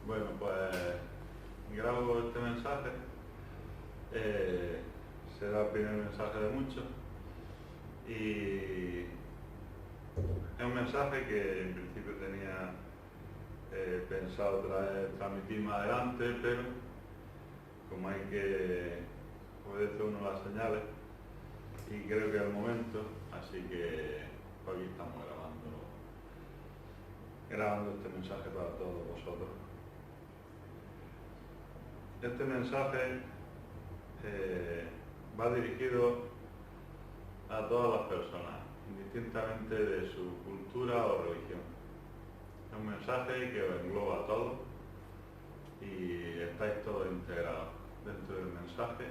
Bueno, pues grabo este mensaje. Será el primer mensaje de muchos. Y es un mensaje que en principio tenía pensado transmitir más adelante, pero como hay que obedece uno las señales, y creo que es el momento, así que pues aquí estamos grabando este mensaje para todos vosotros. Este mensaje va dirigido a todas las personas, indistintamente de su cultura o religión. Es un mensaje que os engloba a todos y estáis todos integrados dentro del mensaje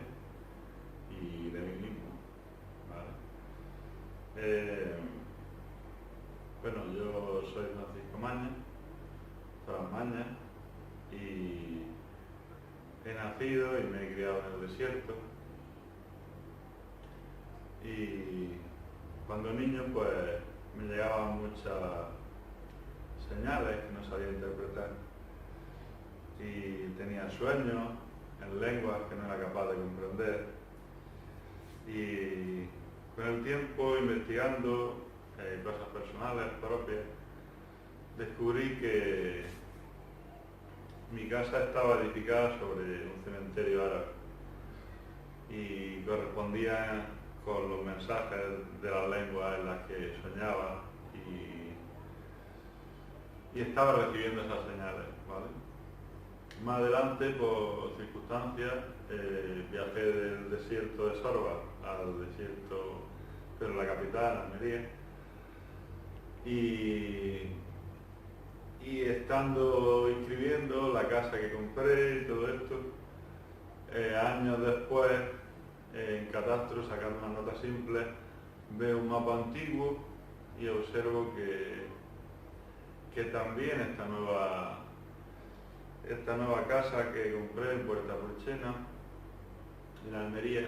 y de mí mismo, ¿vale? Bueno, yo soy Francisco Maña, Fran Maña, y he nacido y me he criado en el desierto. Y cuando niño pues me llegaban muchas señales que no sabía interpretar y tenía sueños en lenguas que no era capaz de comprender, y con el tiempo, investigando cosas personales propias, descubrí que mi casa estaba edificada sobre un cementerio árabe y correspondía con los mensajes de las lenguas en las que soñaba, y estaba recibiendo esas señales, ¿vale? Más adelante, por circunstancias, viajé del desierto de Sorba al desierto, pero la capital, Almería, y estando inscribiendo la casa que compré y todo esto, años después, en Catastro, sacando una nota simple, veo un mapa antiguo y observo que también esta nueva casa que compré en Puerta Purchena, en Almería,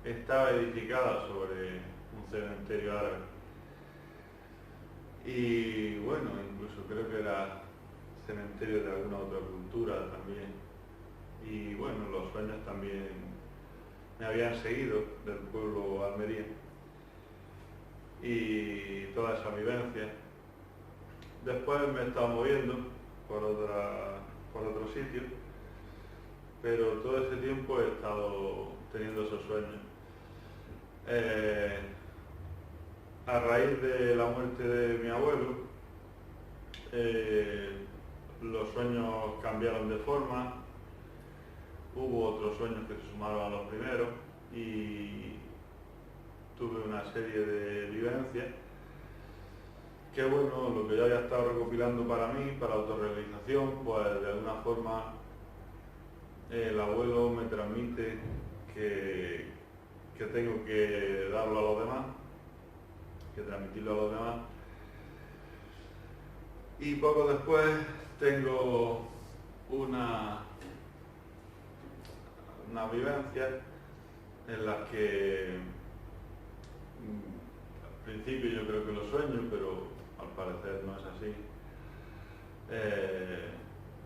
estaba edificada sobre un cementerio árabe. Y bueno, incluso creo que era cementerio de alguna otra cultura también. Y bueno, los sueños también me habían seguido del pueblo Almería y toda esa vivencia. Después me he estado moviendo por otros sitios, pero todo ese tiempo he estado teniendo esos sueños. A raíz de la muerte de mi abuelo, los sueños cambiaron de forma, hubo otros sueños que se sumaron a los primeros y tuve una serie de vivencias que, bueno, lo que yo había estado recopilando para mí, para autorrealización, pues de alguna forma el abuelo me transmite que tengo que darlo a los demás, que transmitirlo a los demás. Y poco después tengo una vivencia en las que al principio yo creo que lo sueño, pero al parecer no es así.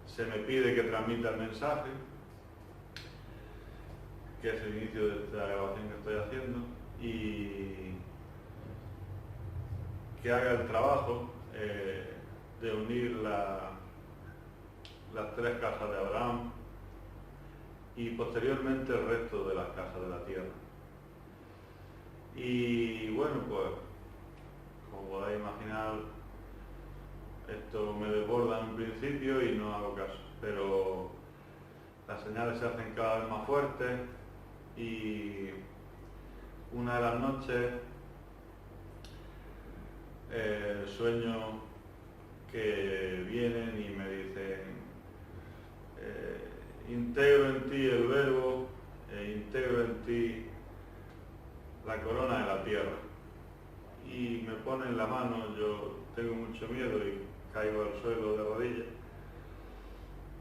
Se me pide que transmita el mensaje, que es el inicio de esta grabación que estoy haciendo, y que haga el trabajo de unir las tres casas de Abraham y posteriormente el resto de las casas de la tierra. Y bueno, pues como podéis imaginar, esto me desborda en un principio y no hago caso, pero las señales se hacen cada vez más fuertes, y una de las noches sueño que vienen y me dicen: integro en ti el verbo, integro en ti la corona de la tierra. Y me ponen la mano, yo tengo mucho miedo y caigo al suelo de rodillas,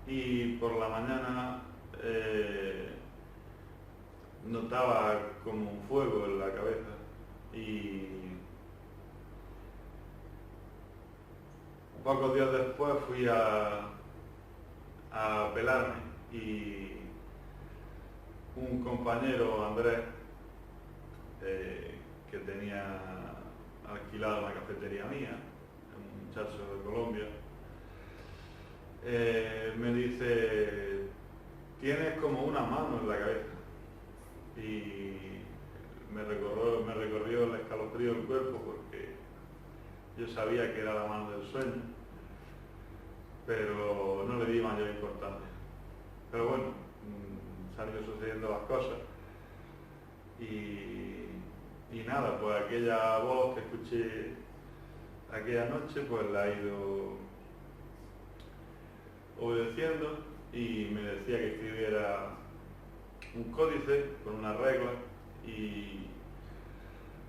y por la mañana notaba como un fuego en la cabeza, y pocos días después fui a a pelarme y un compañero, Andrés, que tenía alquilada una cafetería mía, un muchacho de Colombia, me dice, tienes como una mano en la cabeza. Y me recorrió el escalofrío del cuerpo porque yo sabía que era la mano del sueño, pero no le di mayor importancia. Pero bueno, han ido sucediendo las cosas y nada, pues aquella voz que escuché aquella noche pues la he ido obedeciendo y me decía que escribiera un códice con una regla y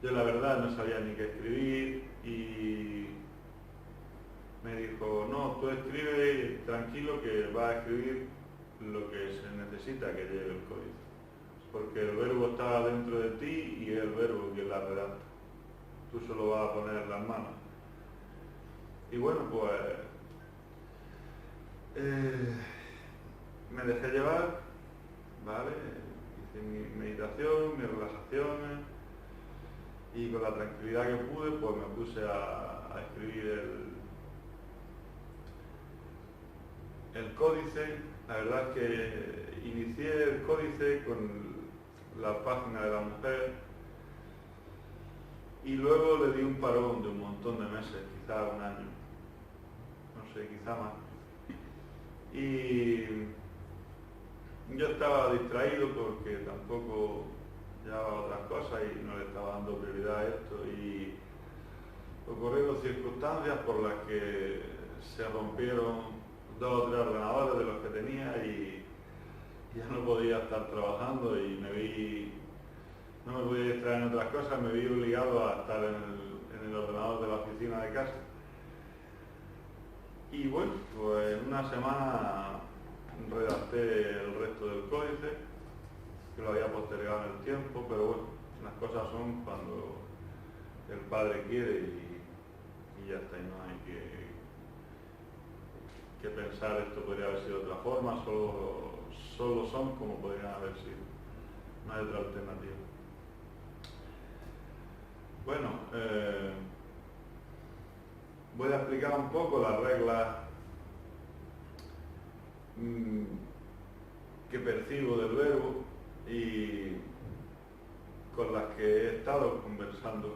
yo la verdad no sabía ni qué escribir y me dijo, no, tú escribe tranquilo que vas a escribir lo que se necesita que lleve el códice, porque el verbo está dentro de ti y es el verbo quien la redacta, tú solo vas a poner las manos. Y bueno, pues me dejé llevar, ¿vale? Hice mi meditación, mis relajaciones y con la tranquilidad que pude pues me puse a escribir el códice. La verdad es que inicié el códice con la página de la mujer y luego le di un parón de un montón de meses, quizá un año, no sé, quizá más. Y yo estaba distraído porque tampoco llevaba otras cosas y no le estaba dando prioridad a esto y ocurrieron circunstancias por las que se rompieron 2 o 3 ordenadores de los que tenía y ya no podía estar trabajando y no me podía distraer en otras cosas, me vi obligado a estar en el ordenador de la oficina de casa. Y bueno, pues en una semana redacté el resto del códice, que lo había postergado en el tiempo, pero bueno, las cosas son cuando el padre quiere y ya está, y no hay que pensar esto podría haber sido de otra forma, solo son como podrían haber sido, no hay otra alternativa. Bueno, voy a explicar un poco las reglas que percibo del verbo y con las que he estado conversando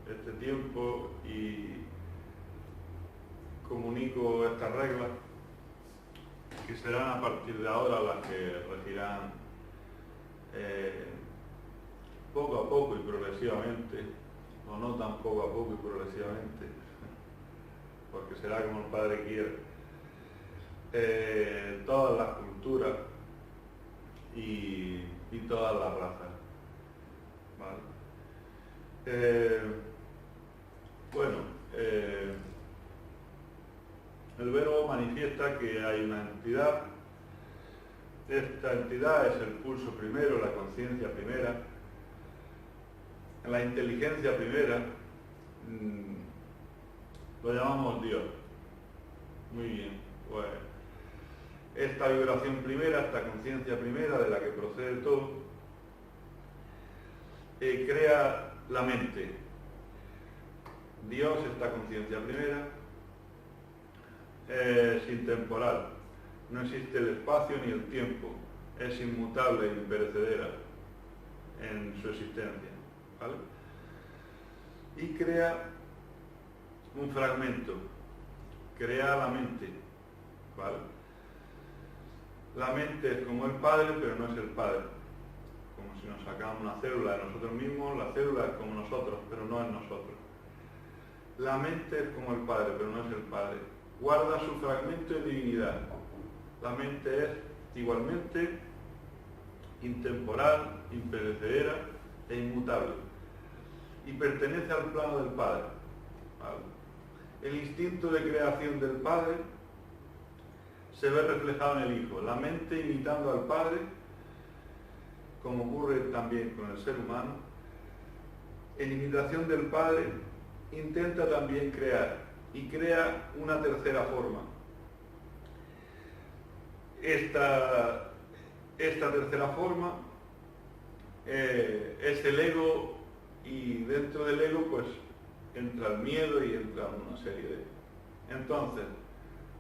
este tiempo y comunico estas reglas que serán a partir de ahora las que regirán poco a poco y progresivamente, o no tan poco a poco y progresivamente, porque será como el Padre quiere, todas las culturas y todas las razas. ¿Vale? Bueno, el verbo manifiesta que hay una entidad. Esta entidad es el pulso primero, la conciencia primera, la inteligencia primera, lo llamamos Dios. Muy bien, pues esta vibración primera, esta conciencia primera de la que procede todo, crea la mente. Dios, esta conciencia primera, es intemporal, no existe el espacio ni el tiempo, es inmutable e imperecedera en su existencia, ¿vale? Y crea un fragmento, crea la mente, ¿vale? La mente es como el Padre, pero no es el Padre. Como si nos sacamos una célula de nosotros mismos, la célula es como nosotros, pero no es nosotros. La mente es como el Padre, pero no es el Padre. Guarda su fragmento de divinidad. La mente es igualmente intemporal, imperecedera e inmutable. Y pertenece al plano del Padre. ¿Vale? El instinto de creación del Padre se ve reflejado en el Hijo. La mente imitando al Padre, como ocurre también con el ser humano, en imitación del Padre intenta también crear y crea una tercera forma. esta tercera forma es el ego, y dentro del ego pues entra el miedo y entra una serie de... Entonces,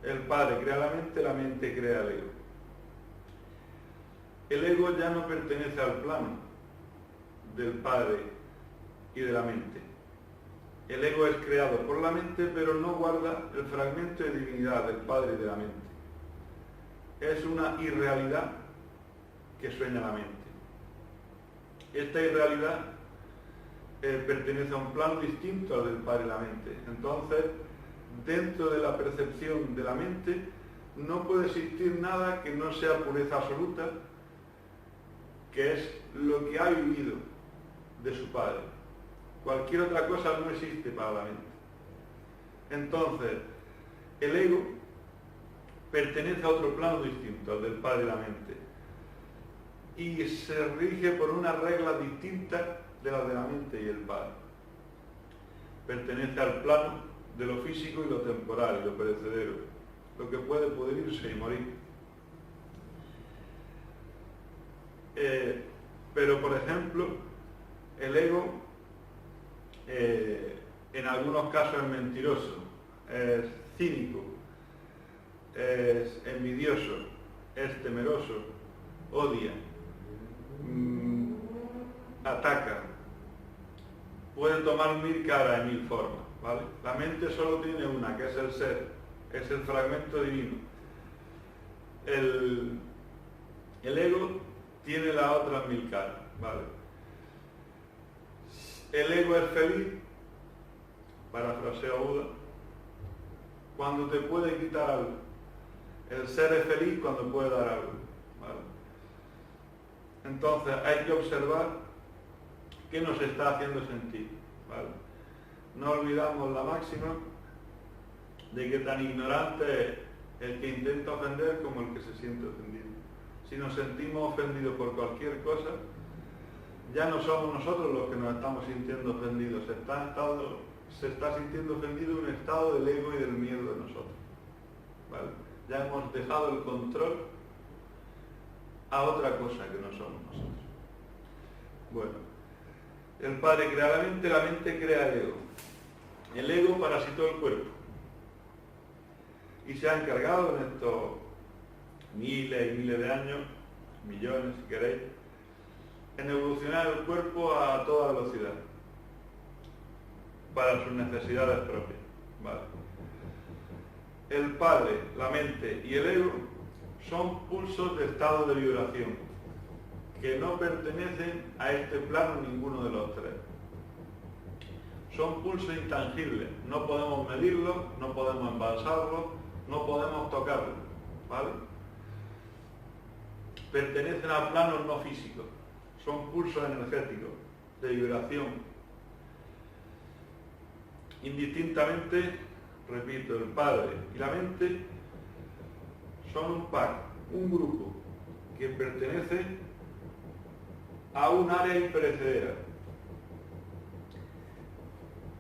el Padre crea la mente crea el ego. El ego ya no pertenece al plano del Padre y de la mente. El ego es creado por la mente, pero no guarda el fragmento de divinidad del Padre y de la mente. Es una irrealidad que sueña la mente. Esta irrealidad pertenece a un plano distinto al del Padre y la mente. Entonces, dentro de la percepción de la mente, no puede existir nada que no sea pureza absoluta, que es lo que ha vivido de su Padre. Cualquier otra cosa no existe para la mente. Entonces, el ego pertenece a otro plano distinto al del Padre y la mente, y se rige por unas reglas distintas de las de la mente y el Padre. Pertenece al plano de lo físico y lo temporal y lo perecedero, lo que puede pudrirse y morir. Pero, por ejemplo, el ego en algunos casos es mentiroso, es cínico, es envidioso, es temeroso, odia, ataca, puede tomar 1000 caras y 1000 formas, ¿vale? La mente solo tiene una, que es el ser, es el fragmento divino. El ego tiene las otras 1000 caras, ¿vale? El ego es feliz, parafraseo a Buda, cuando te puede quitar algo. El ser es feliz cuando puede dar algo, ¿vale? Entonces hay que observar qué nos está haciendo sentir, ¿vale? No olvidamos la máxima de que tan ignorante es el que intenta ofender como el que se siente ofendido. Si nos sentimos ofendidos por cualquier cosa, ya no somos nosotros los que nos estamos sintiendo ofendidos, se está sintiendo ofendido un estado del ego y del miedo de nosotros, ¿vale? Ya hemos dejado el control a otra cosa que no somos nosotros. Bueno, el Padre crea la mente crea el ego. El ego parasitó el cuerpo y se ha encargado en estos miles y miles de años, millones si queréis, en evolucionar el cuerpo a toda velocidad para sus necesidades propias, ¿vale? El Padre, la mente y el ego son pulsos de estado de vibración que no pertenecen a este plano ninguno de los tres. Son pulsos intangibles, no podemos medirlos, no podemos embalsarlos, no podemos tocarlos, ¿vale? Pertenecen a planos no físicos, son pulsos energéticos de vibración. Indistintamente, repito, el Padre y la mente son un par, un grupo que pertenece a un área imperecedera.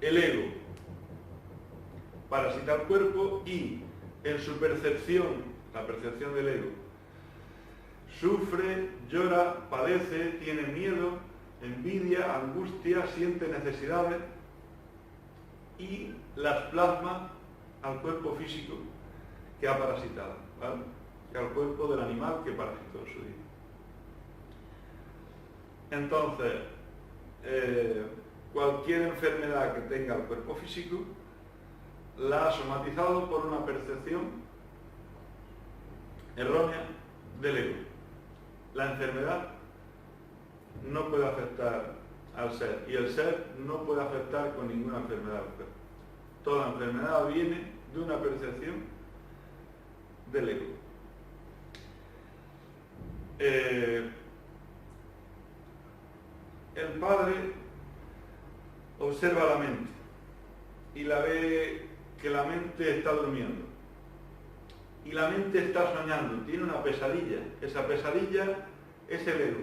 El ego parasita el cuerpo y en su percepción, la percepción del ego, sufre, llora, padece, tiene miedo, envidia, angustia, siente necesidades y las plasma al cuerpo físico que ha parasitado, ¿vale? Y al cuerpo del animal que parasitó en su día. Entonces, cualquier enfermedad que tenga el cuerpo físico la ha somatizado por una percepción errónea del ego. La enfermedad no puede afectar al ser y el ser no puede afectar con ninguna enfermedad al cuerpo. Toda enfermedad viene de una percepción del ego. El Padre observa la mente y la ve que la mente está durmiendo y la mente está soñando, tiene una pesadilla. Esa pesadilla es el ego,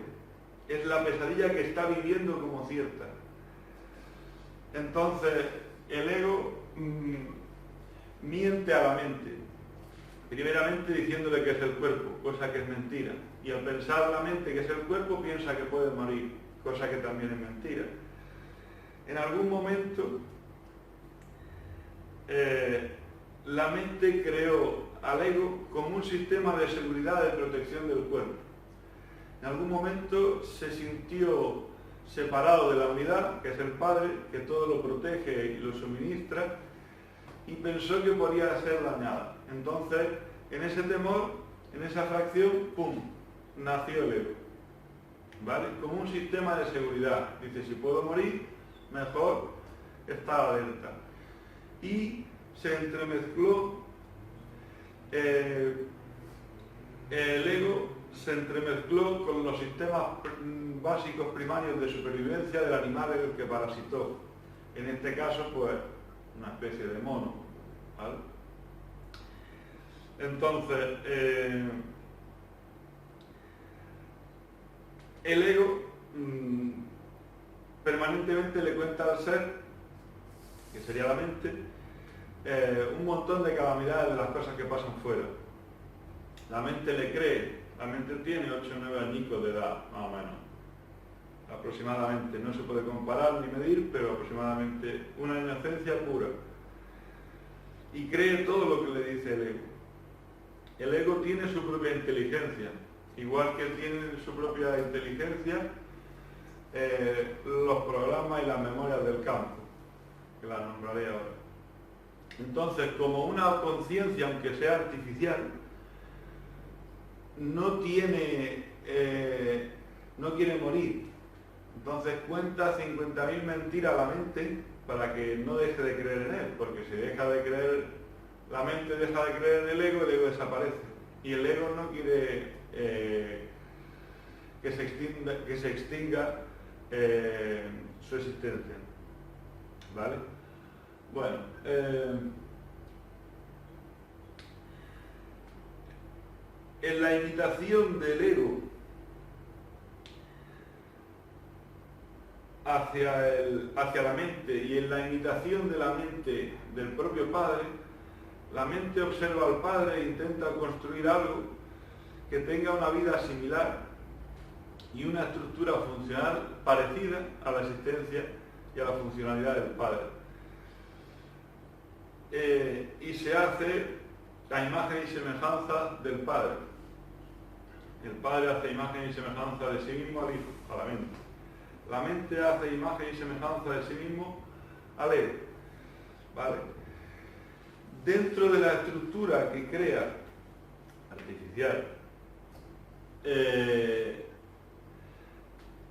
es la pesadilla que está viviendo como cierta. Entonces el ego miente a la mente primeramente diciéndole que es el cuerpo, cosa que es mentira. Y al pensar la mente que es el cuerpo, piensa que puede morir, cosa que también es mentira. En algún momento, la mente creó al ego como un sistema de seguridad, de protección del cuerpo. En algún momento se sintió separado de la unidad, que es el Padre, que todo lo protege y lo suministra, y pensó que podía ser dañada. Entonces, en ese temor, en esa fracción, ¡pum!, nació el ego, ¿vale? Como un sistema de seguridad. Dice, si puedo morir, mejor estar alerta. Y se entremezcló, el ego se entremezcló con los sistemas básicos primarios de supervivencia del animal en el que parasitó. En este caso, pues, una especie de mono, ¿vale? Entonces, el ego permanentemente le cuenta al ser, que sería la mente, un montón de calamidades de las cosas que pasan fuera. La mente le cree, la mente tiene 8 o 9 añicos de edad, más o menos, aproximadamente. No se puede comparar ni medir, pero aproximadamente una inocencia pura. Y cree todo lo que le dice el ego. El ego tiene su propia inteligencia, igual que tiene su propia inteligencia los programas y las memorias del campo, que las nombraré ahora. Entonces, como una conciencia, aunque sea artificial, no quiere morir. Entonces cuenta 50.000 mentiras a la mente para que no deje de creer en él, porque si deja de creer, la mente deja de creer en el ego desaparece. Y el ego no quiere que se extinga su existencia. ¿Vale? Bueno, en la imitación del ego hacia la mente y en la imitación de la mente del propio Padre, la mente observa al Padre e intenta construir algo que tenga una vida similar y una estructura funcional parecida a la existencia y a la funcionalidad del Padre. Y se hace la imagen y semejanza del Padre. El Padre hace imagen y semejanza de sí mismo al Hijo, a la mente. La mente hace imagen y semejanza de sí mismo al ego. ¿Vale? Dentro de la estructura que crea artificial,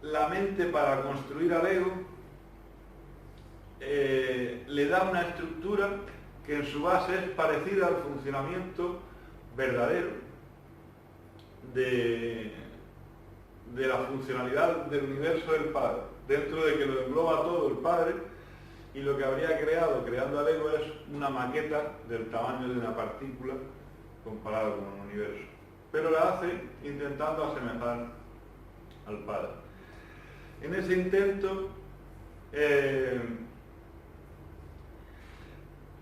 la mente, para construir al ego, le da una estructura que en su base es parecida al funcionamiento verdadero de la funcionalidad del universo del Padre, dentro de que lo engloba todo el Padre, y lo que habría creado, creando al ego, es una maqueta del tamaño de una partícula comparado con un universo. Pero la hace intentando asemejar al Padre. En ese intento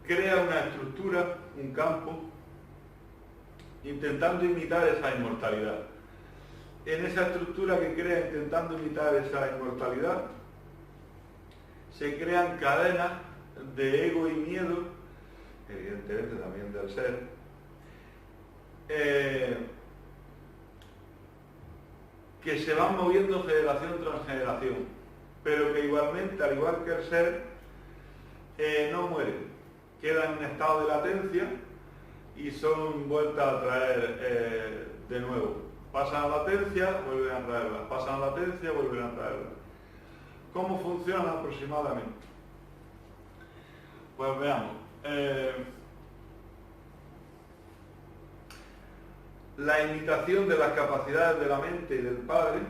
crea una estructura, un campo, intentando imitar esa inmortalidad. En esa estructura que crea intentando imitar esa inmortalidad, se crean cadenas de ego y miedo, evidentemente también del ser, que se van moviendo generación tras generación, pero que igualmente, al igual que el ser, no mueren, quedan en estado de latencia y son vueltas a traer de nuevo. Pasan a latencia, vuelven a traerlas, pasan a latencia, vuelven a traerlas. ¿Cómo funciona aproximadamente? Pues veamos. La imitación de las capacidades de la mente y del Padre,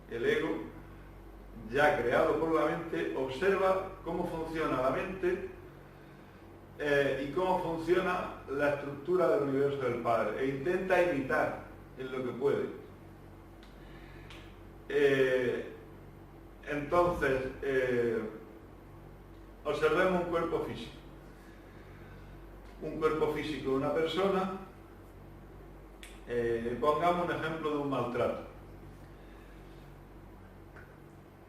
el ego, ya creado por la mente, observa cómo funciona la mente y cómo funciona la estructura del universo del Padre, e intenta imitar en lo que puede. Entonces, observemos un cuerpo físico. un cuerpo físico de una persona, pongamos un ejemplo de un maltrato.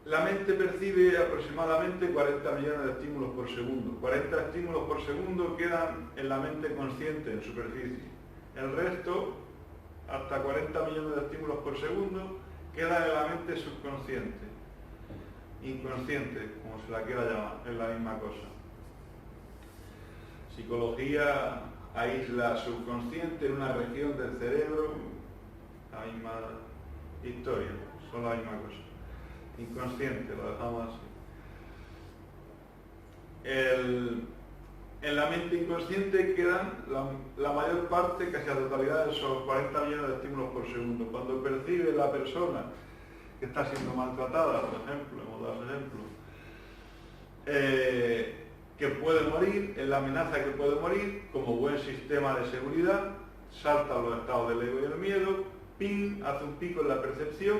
La mente percibe aproximadamente 40 millones de estímulos por segundo. 40 estímulos por segundo quedan en la mente consciente, en superficie. El resto, hasta 40 millones de estímulos por segundo, quedan en la mente subconsciente. Inconsciente, como se la quiera llamar, es la misma cosa. Psicología aísla subconsciente en una región del cerebro, la misma historia, son la misma cosa. Inconsciente, lo dejamos así. En la mente inconsciente quedan la mayor parte, casi la totalidad de esos 40 millones de estímulos por segundo. Cuando percibe la persona que está siendo maltratada, por ejemplo, hemos dado ejemplo, que puede morir, en la amenaza que puede morir, como buen sistema de seguridad, salta a los estados del ego y el miedo, ping, hace un pico en la percepción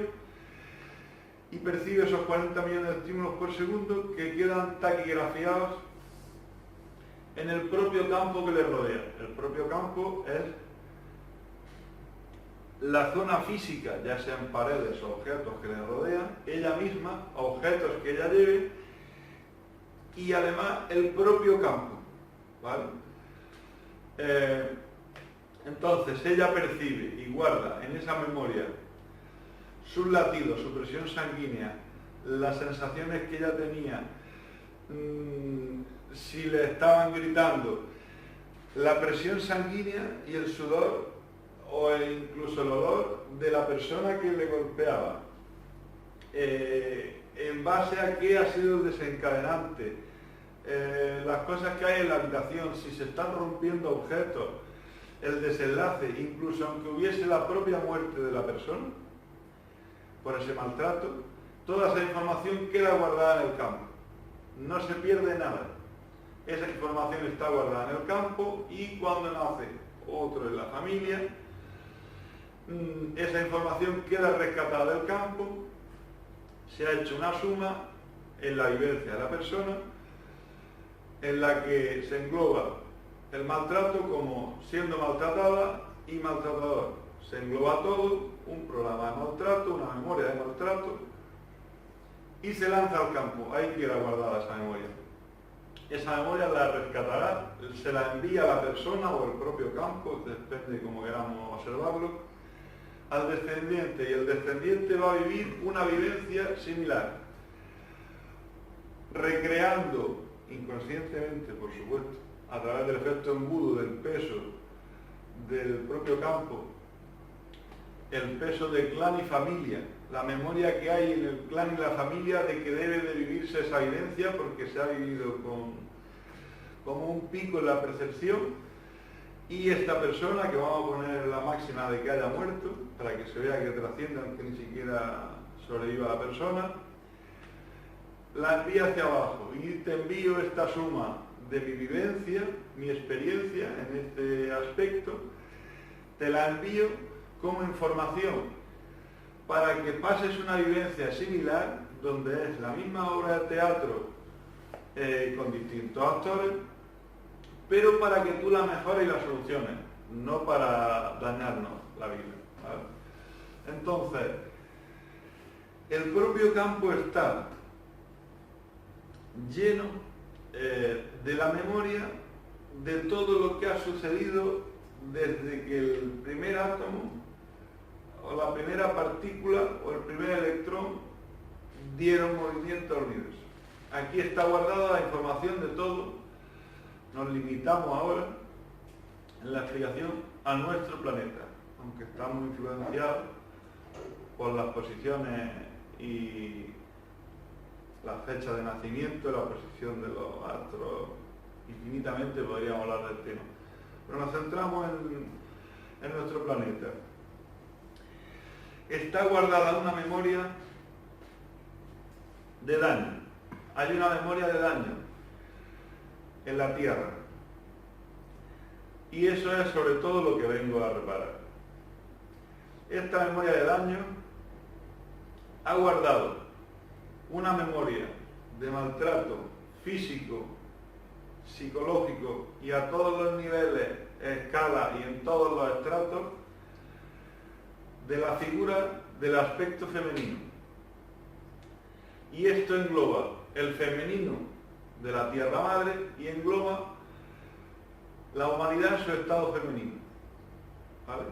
y percibe esos 40 millones de estímulos por segundo que quedan taquigrafiados en el propio campo que le rodea. El propio campo es la zona física, ya sean paredes o objetos que le rodean, ella misma, objetos que ella lleve, y además el propio campo, ¿vale? Entonces ella percibe y guarda en esa memoria sus latidos, su presión sanguínea, las sensaciones que ella tenía, si le estaban gritando, la presión sanguínea y el sudor o incluso el olor de la persona que le golpeaba, en base a qué ha sido el desencadenante, las cosas que hay en la habitación, si se están rompiendo objetos, el desenlace, incluso aunque hubiese la propia muerte de la persona por ese maltrato, toda esa información queda guardada en el campo, no se pierde nada. Esa información está guardada en el campo y cuando nace otro en la familia, esa información queda rescatada del campo, se ha hecho una suma en la vivencia de la persona en la que se engloba el maltrato como siendo maltratada y maltratador. Se engloba todo, un programa de maltrato, una memoria de maltrato, y se lanza al campo. Ahí queda guardada esa memoria. Esa memoria la rescatará, se la envía a la persona o el propio campo, depende de cómo queramos observarlo, al descendiente, y el descendiente va a vivir una vivencia similar, recreando inconscientemente, por supuesto, a través del efecto embudo, del peso del propio campo, el peso de clan y familia, la memoria que hay en el clan y la familia de que debe de vivirse esa vivencia porque se ha vivido como un pico en la percepción, y esta persona, que vamos a poner la máxima de que haya muerto, para que se vea que trasciende aunque ni siquiera sobreviva la persona, la envía hacia abajo y te envío esta suma de mi vivencia, mi experiencia en este aspecto, te la envío como información para que pases una vivencia similar donde es la misma obra de teatro con distintos actores, pero para que tú la mejores y la soluciones, no para dañarnos la vida, ¿vale? Entonces, el propio campo está lleno de la memoria de todo lo que ha sucedido desde que el primer átomo o la primera partícula o el primer electrón dieron movimiento al universo. Aquí está guardada la información de todo. Nos limitamos ahora en la explicación a nuestro planeta, aunque estamos influenciados por las posiciones y la fecha de nacimiento, la posición de los astros, infinitamente podríamos hablar del tema. Pero nos centramos en nuestro planeta. Está guardada una memoria de daño. Hay una memoria de daño en la Tierra. Y eso es sobre todo lo que vengo a reparar. Esta memoria de daño ha guardado una memoria de maltrato físico, psicológico y a todos los niveles, escalas y en todos los estratos de la figura del aspecto femenino. Y esto engloba el femenino de la Tierra Madre y engloba la humanidad en su estado femenino. ¿Vale?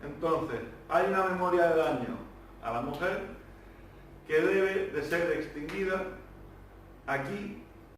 Entonces, hay una memoria de daño a la mujer que debe de ser extinguida aquí